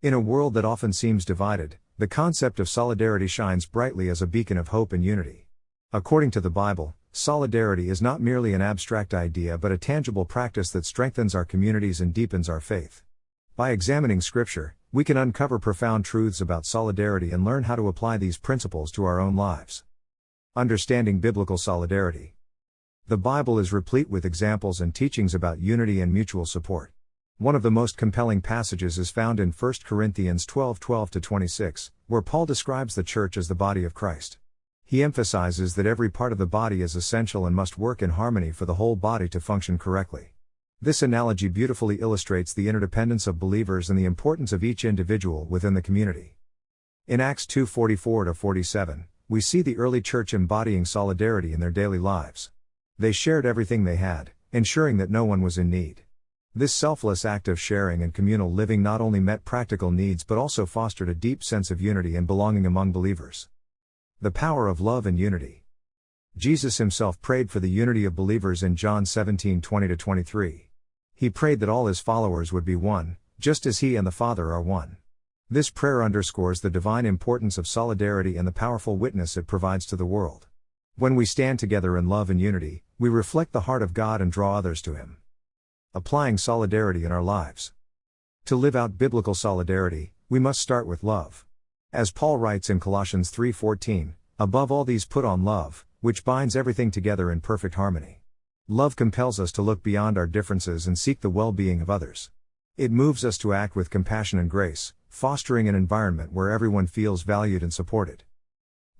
In a world that often seems divided, the concept of solidarity shines brightly as a beacon of hope and unity. According to the Bible, solidarity is not merely an abstract idea but a tangible practice that strengthens our communities and deepens our faith. By examining Scripture, we can uncover profound truths about solidarity and learn how to apply these principles to our own lives. Understanding biblical solidarity. The Bible is replete with examples and teachings about unity and mutual support. One of the most compelling passages is found in 1 Corinthians 12:12-26, where Paul describes the church as the body of Christ. He emphasizes that every part of the body is essential and must work in harmony for the whole body to function correctly. This analogy beautifully illustrates the interdependence of believers and the importance of each individual within the community. In Acts 2:44-47, we see the early church embodying solidarity in their daily lives. They shared everything they had, ensuring that no one was in need. This selfless act of sharing and communal living not only met practical needs but also fostered a deep sense of unity and belonging among believers. The power of love and unity. Jesus himself prayed for the unity of believers in John 17:20-23. He prayed that all his followers would be one, just as he and the Father are one. This prayer underscores the divine importance of solidarity and the powerful witness it provides to the world. When we stand together in love and unity, we reflect the heart of God and draw others to him. Applying solidarity in our lives. To live out biblical solidarity, we must start with love. As Paul writes in Colossians 3:14, "Above all these put on love, which binds everything together in perfect harmony." Love compels us to look beyond our differences and seek the well-being of others. It moves us to act with compassion and grace, fostering an environment where everyone feels valued and supported.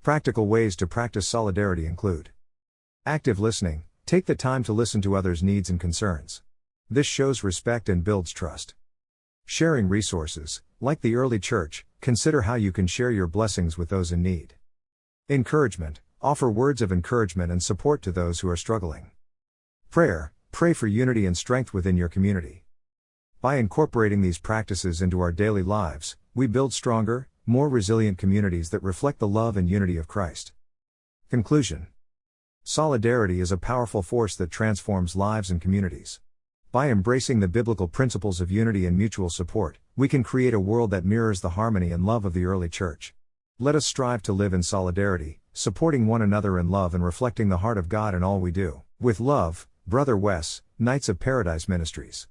Practical ways to practice solidarity include active listening. Take the time to listen to others' needs and concerns. This shows respect and builds trust. Sharing resources. Like the early church, consider how you can share your blessings with those in need. Encouragement. Offer words of encouragement and support to those who are struggling. Prayer. Pray for unity and strength within your community. By incorporating these practices into our daily lives, we build stronger, more resilient communities that reflect the love and unity of Christ. Conclusion. Solidarity is a powerful force that transforms lives and communities. By embracing the biblical principles of unity and mutual support, we can create a world that mirrors the harmony and love of the early church. Let us strive to live in solidarity, supporting one another in love and reflecting the heart of God in all we do. With love, Brother Wes, Knights of Paradise Ministries.